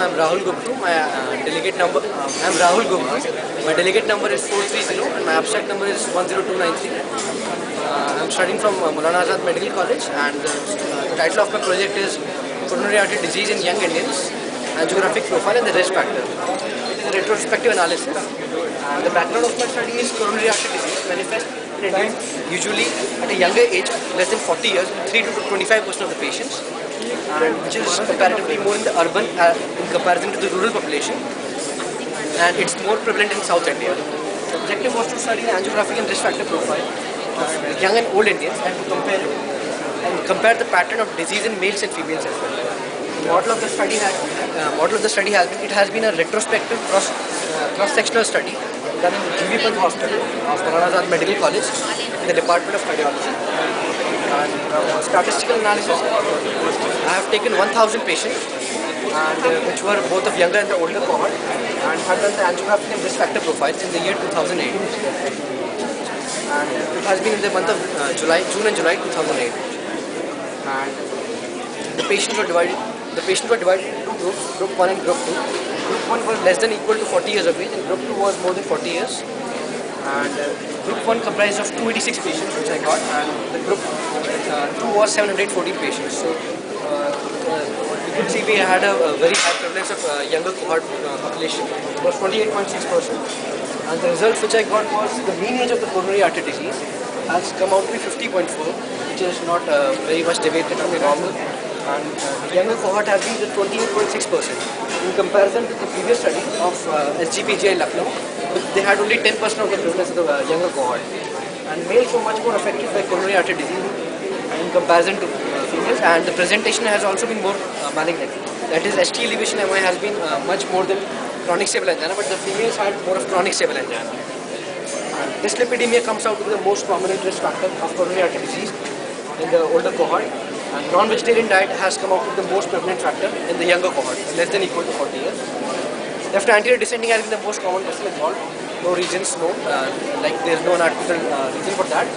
I'm Rahul Guptu. My delegate number. I'm Rahul Guptu. My delegate number is 430 and my abstract number is 10293. I'm studying from Maulana Azad Medical College, and the title of my project is Coronary Artery Disease in Young Indians, Angiographic Profile and the Risk Factor. It is a retrospective analysis. The background of my study is coronary artery disease manifests in Indians usually at a younger age, less than 40 years, 3 to 25% of the patients, and which is comparatively more in the urban in comparison to the rural population, and it's more prevalent in South India. The objective was to study the angiographic and risk factor profile of young and old Indians and to compare the pattern of disease in males and females as well. The model of the study has been a retrospective cross-sectional study done in JYI Hospital of Maulana Azad Medical College in the Department of Cardiology. And statistical analysis, I have taken 1,000 patients, and which were both of younger and the older cohort, and have done the angiographic and risk factor profiles in the year 2008. And it has been in the month of June and July 2008. And the patients were divided into two groups, Group 1 and Group 2. Group 1 was less than equal to 40 years of age, and Group 2 was more than 40 years. And Group 1 comprised of 286 patients, which I got, and the Group 2 was 714 patients. So you could see we had a very high prevalence of younger cohort population. It was 28.6%. And the results which I got was the mean age of the coronary artery disease has come out to be 50.4, which is not very much deviated from the normal. And the younger cohort has been at 28.6%. In comparison to the previous study of JYI Lucknow, they had only 10% of the prevalence of the younger cohort. And males were much more affected by coronary artery disease in comparison to females, and the presentation has also been more malignant. That is, ST elevation MI has been much more than chronic stable angina, but the females had more of chronic stable angina. Dyslipidemia comes out to be the most prominent risk factor of coronary artery disease in the older cohort. And non-vegetarian diet has come out with the most prevalent factor in the younger cohort, less than equal to 40 years. Left anterior descending has been the most common vessel involved. No reasons known, like there is no artificial reason for that.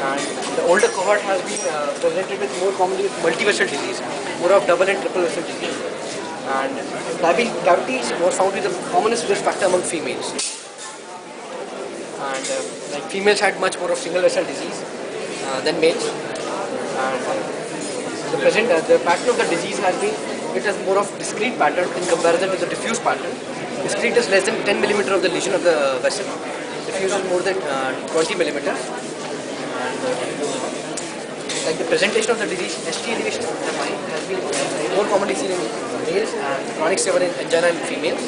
And the older cohort has been presented with more commonly with multi-vessel disease, more of double and triple vessel disease. And diabetes was found to be the commonest risk factor among females. And like females had much more of single vessel disease than males. And the pattern of the disease has been, it has more of discrete pattern in comparison to the diffuse pattern. Discrete is less than 10 mm of the lesion of the vessel. Diffuse is more than 20 mm. And like the presentation of the disease, ST elevation MI has been more commonly seen in males and chronic stable angina in females.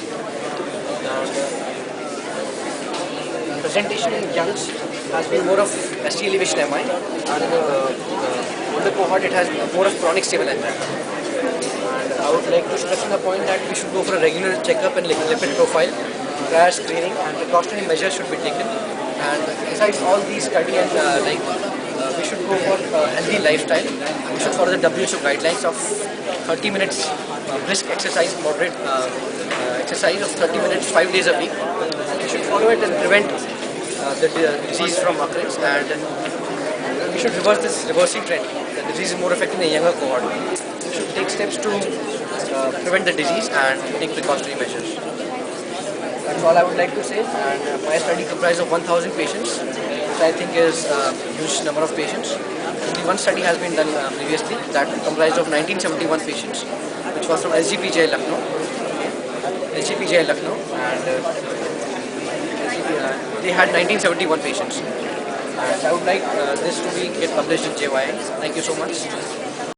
And presentation in youngs has been more of ST elevation MI, and in the older cohort it has more of chronic stable angina. And I would like to stress on the point that we should go for a regular checkup and lipid profile, prior screening, and precautionary measures should be taken. And besides all these study and we should go for a healthy lifestyle. We should follow the WHO guidelines of 30 minutes brisk exercise, moderate exercise of 30 minutes 5 days a week. And we should follow it and prevent the disease from occurrence, and we should reverse this reversing trend. The disease is more affecting the younger cohort. We should take steps to prevent the disease and take precautionary measures. That's all I would like to say. And my study comprises of 1,000 patients, which I think is a huge number of patients. Only one study has been done previously that comprised of 1971 patients, which was from JYI Lucknow. And they had 1971 patients. And I would like this to get published in JYI. Thank you so much.